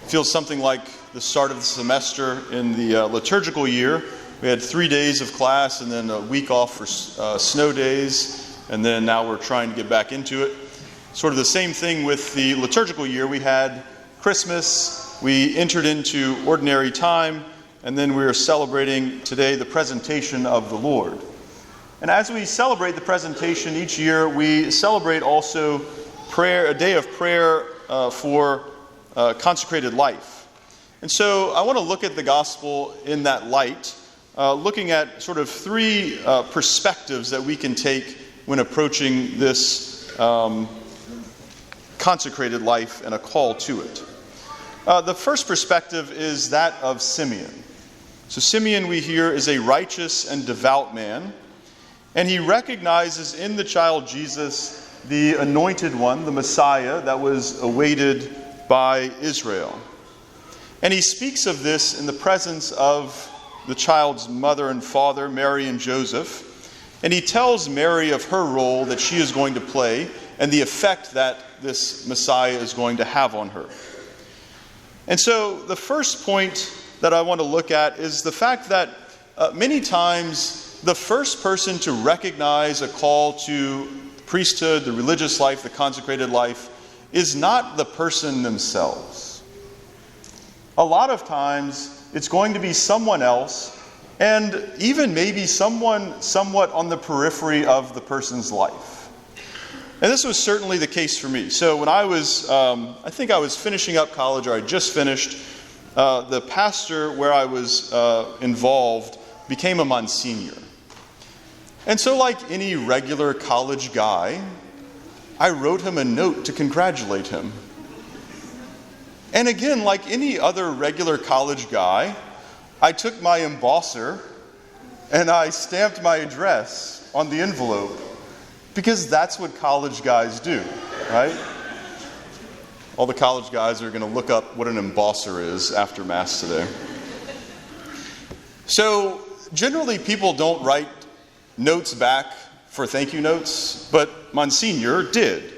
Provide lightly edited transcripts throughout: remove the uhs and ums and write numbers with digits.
feels something like the start of the semester in the liturgical year. We had 3 days of class and then a week off for snow days, and then now we're trying to get back into it. Sort of the same thing with the liturgical year. We had Christmas, we entered into ordinary time, and then we are celebrating today the presentation of the Lord. And as we celebrate the presentation each year, we celebrate also a day of prayer for consecrated life. And so I want to look at the gospel in that light, looking at sort of three perspectives that we can take when approaching this consecrated life and a call to it. The first perspective is that of Simeon. So Simeon, we hear, is a righteous and devout man, and he recognizes in the child Jesus the anointed one, the Messiah that was awaited by Israel. And he speaks of this in the presence of the child's mother and father, Mary and Joseph. And he tells Mary of her role that she is going to play and the effect that this Messiah is going to have on her. And so the first point that I want to look at is the fact that many times the first person to recognize a call to priesthood, the religious life, the consecrated life, is not the person themselves. A lot of times it's going to be someone else, and even maybe someone somewhat on the periphery of the person's life. And this was certainly the case for me. So when I was, I think I was finishing up college, or I just finished, the pastor where I was involved became a Monsignor. And so like any regular college guy, I wrote him a note to congratulate him. And again, like any other regular college guy, I took my embosser and I stamped my address on the envelope, because that's what college guys do, right? All the college guys are going to look up what an embosser is after Mass today. So generally people don't write notes back for thank you notes, but Monsignor did.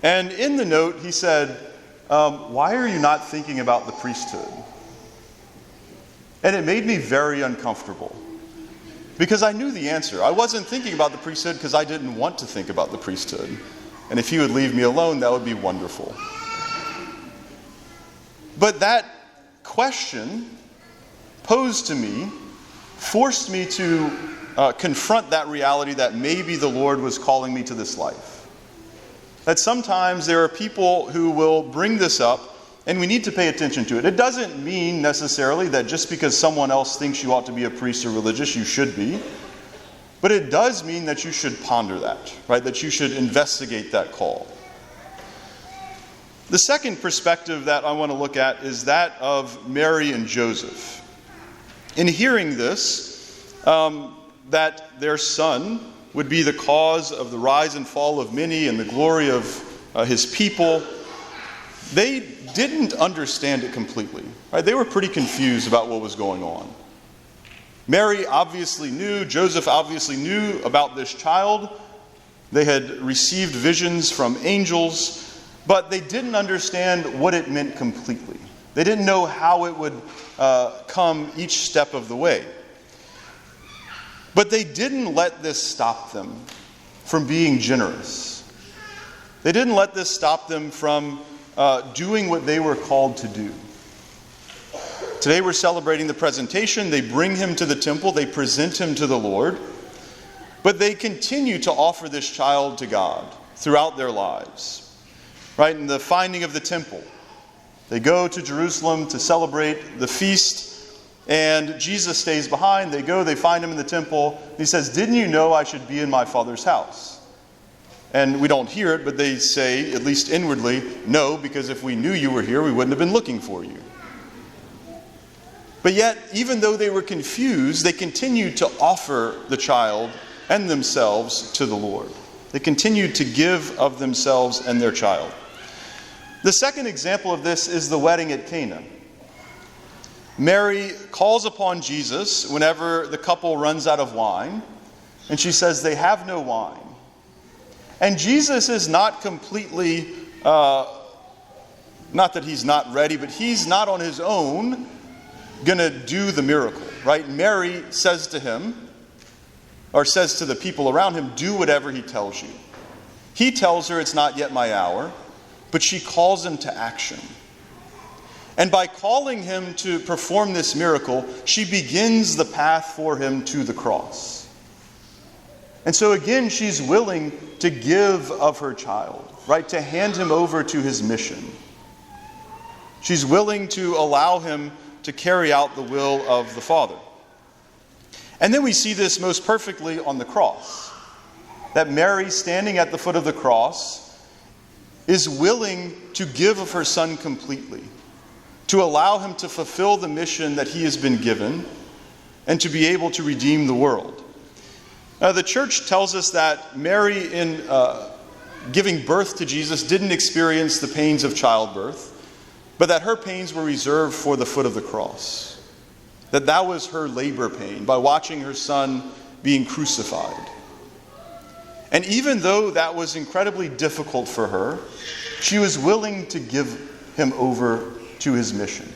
And in the note he said, why are you not thinking about the priesthood? And it made me very uncomfortable, because I knew the answer. I wasn't thinking about the priesthood because I didn't want to think about the priesthood. And if he would leave me alone, that would be wonderful. But that question posed to me forced me to confront that reality that maybe the Lord was calling me to this life. That sometimes there are people who will bring this up, and we need to pay attention to it. It doesn't mean necessarily that just because someone else thinks you ought to be a priest or religious, you should be. But it does mean that you should ponder that, right? That you should investigate that call. The second perspective that I want to look at is that of Mary and Joseph. In hearing this, that their son would be the cause of the rise and fall of many and the glory of his people, they didn't understand it completely. Right? They were pretty confused about what was going on. Mary obviously knew, Joseph obviously knew about this child. They had received visions from angels, but they didn't understand what it meant completely. They didn't know how it would come each step of the way. But they didn't let this stop them from being generous. They didn't let this stop them from doing what they were called to do. Today we're celebrating the presentation. They bring him to the temple. They present him to the Lord. But they continue to offer this child to God throughout their lives. Right? In the finding of the temple, they go to Jerusalem to celebrate the feast. And Jesus stays behind. They go, they find him in the temple. He says, "Didn't you know I should be in my Father's house?" And we don't hear it, but they say, at least inwardly, "No, because if we knew you were here, we wouldn't have been looking for you." But yet, even though they were confused, they continued to offer the child and themselves to the Lord. They continued to give of themselves and their child. The second example of this is the wedding at Cana. Mary calls upon Jesus whenever the couple runs out of wine, and she says they have no wine. And Jesus is not completely Not that he's not ready, but he's not on his own going to do the miracle, right? Mary says to him, or says to the people around him, do whatever he tells you. He tells her it's not yet my hour, but she calls him to action. And by calling him to perform this miracle, she begins the path for him to the cross. And so again, she's willing to give of her child, right? To hand him over to his mission. She's willing to allow him to carry out the will of the Father. And then we see this most perfectly on the cross. That Mary, standing at the foot of the cross, is willing to give of her Son completely, to allow him to fulfill the mission that he has been given, and to be able to redeem the world. Now, the church tells us that Mary, in giving birth to Jesus, didn't experience the pains of childbirth, but that her pains were reserved for the foot of the cross. That was her labor pain, by watching her Son being crucified. And even though that was incredibly difficult for her, she was willing to give him over to his mission.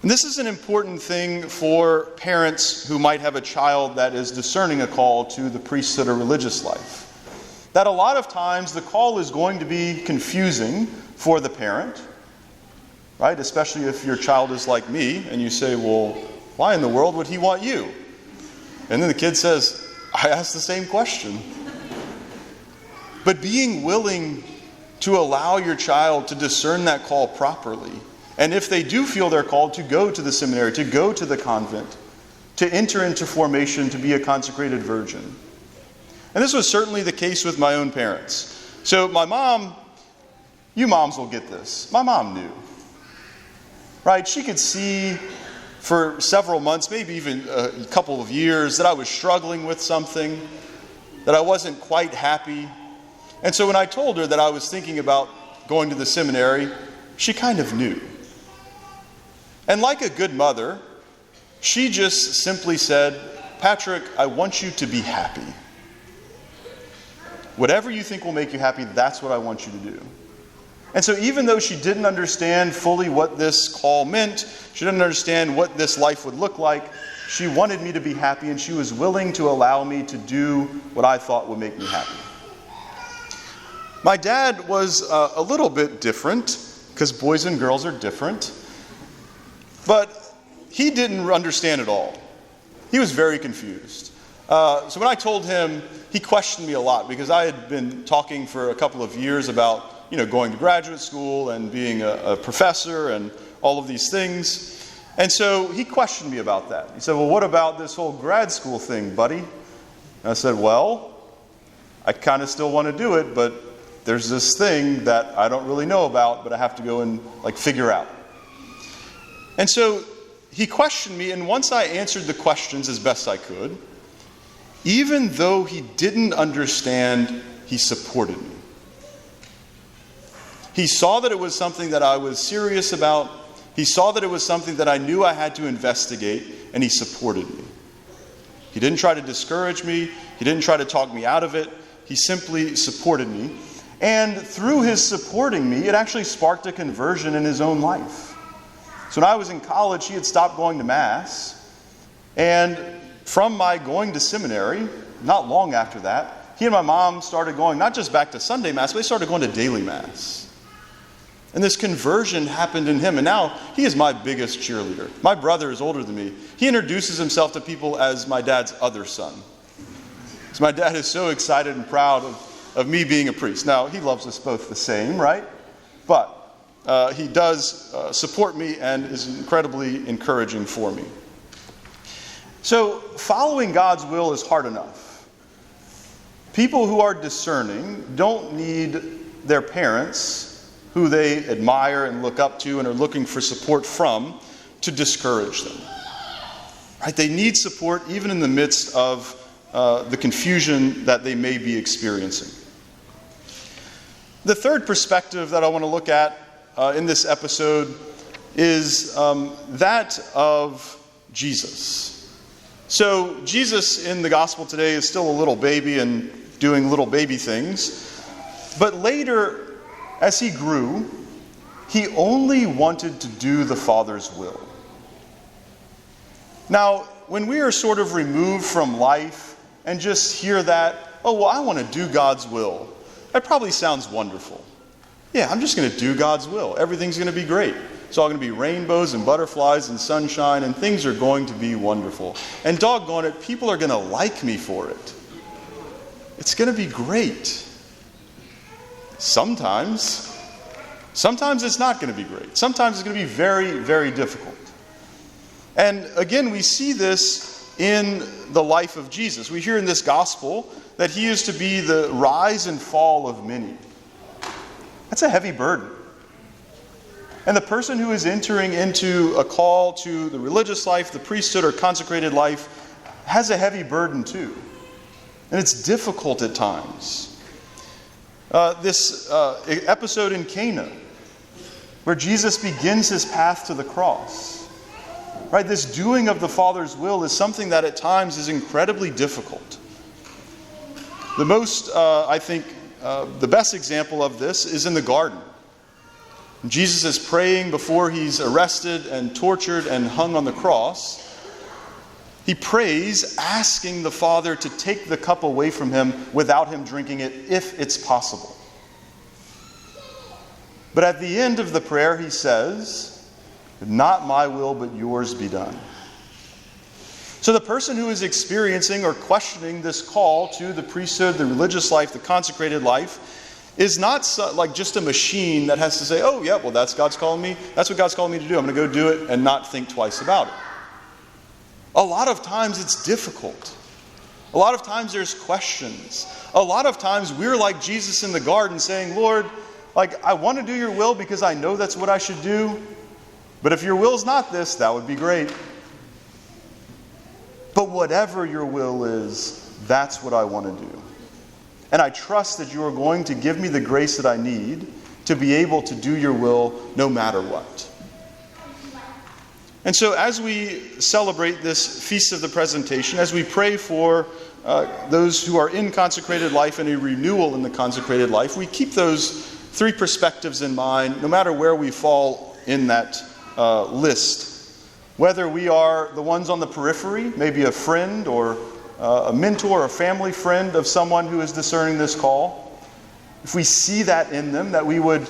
And this is an important thing for parents who might have a child that is discerning a call to the priesthood or religious life. That a lot of times the call is going to be confusing for the parent, right? Especially if your child is like me and you say, well, why in the world would he want you? And then the kid says, I asked the same question. But being willing to allow your child to discern that call properly, and if they do feel they're called, to go to the seminary, to go to the convent, to enter into formation, to be a consecrated virgin. And this was certainly the case with my own parents. So my mom, you moms will get this. My mom knew. Right? She could see for several months, maybe even a couple of years, that I was struggling with something, that I wasn't quite happy. And so when I told her that I was thinking about going to the seminary, she kind of knew. And like a good mother, she just simply said, Patrick, I want you to be happy. Whatever you think will make you happy, that's what I want you to do. And so even though she didn't understand fully what this call meant, she didn't understand what this life would look like, she wanted me to be happy, and she was willing to allow me to do what I thought would make me happy. My dad was a little bit different, because boys and girls are different, but he didn't understand it all. He was very confused. So when I told him, he questioned me a lot, because I had been talking for a couple of years about going to graduate school and being a professor and all of these things. And so he questioned me about that. He said, well, what about this whole grad school thing, buddy? And I said, well, I kind of still want to do it, but there's this thing that I don't really know about, but I have to go and figure out. And so he questioned me, and once I answered the questions as best I could, even though he didn't understand, he supported me. He saw that it was something that I was serious about. He saw that it was something that I knew I had to investigate, and he supported me. He didn't try to discourage me. He didn't try to talk me out of it. He simply supported me. And through his supporting me, it actually sparked a conversion in his own life. So when I was in college, he had stopped going to Mass. And from my going to seminary, not long after that, he and my mom started going not just back to Sunday Mass, but they started going to daily Mass. And this conversion happened in him. And now he is my biggest cheerleader. My brother is older than me. He introduces himself to people as my dad's other son. So my dad is so excited and proud of me being a priest. Now, he loves us both the same, right? But he does support me and is incredibly encouraging for me. So following God's will is hard enough. People who are discerning don't need their parents, who they admire and look up to and are looking for support from, to discourage them. Right? They need support even in the midst of the confusion that they may be experiencing. The third perspective that I want to look at in this episode is that of Jesus. So Jesus in the gospel today is still a little baby and doing little baby things. But later, as he grew, he only wanted to do the Father's will. Now, when we are sort of removed from life and just hear that, oh, well, I want to do God's will, that probably sounds wonderful. Yeah, I'm just going to do God's will. Everything's going to be great. It's all going to be rainbows and butterflies and sunshine, and things are going to be wonderful. And doggone it, people are going to like me for it. It's going to be great. Sometimes it's not going to be great. Sometimes it's going to be very, very difficult. And again, we see this in the life of Jesus. We hear in this gospel that he is to be the rise and fall of many. That's a heavy burden. And the person who is entering into a call to the religious life, the priesthood, or consecrated life has a heavy burden too. And it's difficult at times. This episode in Cana, where Jesus begins his path to the cross. Right, this doing of the Father's will is something that at times is incredibly difficult. The most, the best example of this is in the garden. Jesus is praying before he's arrested and tortured and hung on the cross. He prays, asking the Father to take the cup away from him without him drinking it, if it's possible. But at the end of the prayer, he says, "Not my will, but yours be done." So the person who is experiencing or questioning this call to the priesthood, the religious life, the consecrated life, is not like just a machine that has to say, oh, yeah, well, that's God's calling me. That's what God's calling me to do. I'm going to go do it and not think twice about it. A lot of times it's difficult. A lot of times there's questions. A lot of times we're like Jesus in the garden saying, Lord, I want to do your will because I know that's what I should do. But if your will's not this, that would be great. But whatever your will is, that's what I want to do. And I trust that you are going to give me the grace that I need to be able to do your will no matter what. And so as we celebrate this Feast of the Presentation, as we pray for those who are in consecrated life and a renewal in the consecrated life, we keep those three perspectives in mind, no matter where we fall in that list. Whether we are the ones on the periphery, maybe a friend or a mentor, a family friend of someone who is discerning this call, if we see that in them, that we would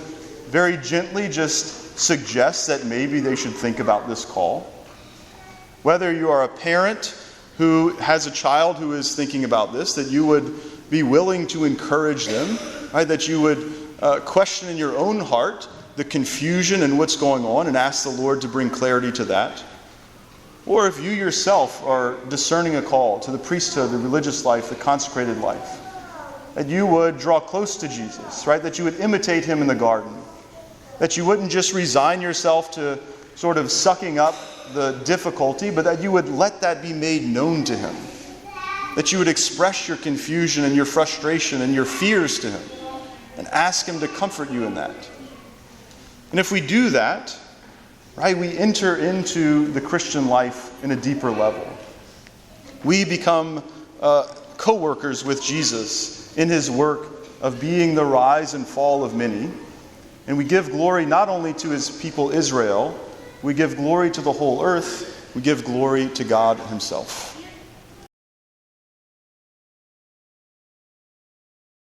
very gently just suggest that maybe they should think about this call. Whether you are a parent who has a child who is thinking about this, that you would be willing to encourage them, right? That you would question in your own heart the confusion and what's going on and ask the Lord to bring clarity to that. Or if you yourself are discerning a call to the priesthood, the religious life, the consecrated life, that you would draw close to Jesus, right? That you would imitate him in the garden. That you wouldn't just resign yourself to sort of sucking up the difficulty, but that you would let that be made known to him. That you would express your confusion and your frustration and your fears to him and ask him to comfort you in that. And if we do that, right, we enter into the Christian life in a deeper level. We become co-workers with Jesus in his work of being the rise and fall of many. And we give glory not only to his people Israel, we give glory to the whole earth, we give glory to God himself.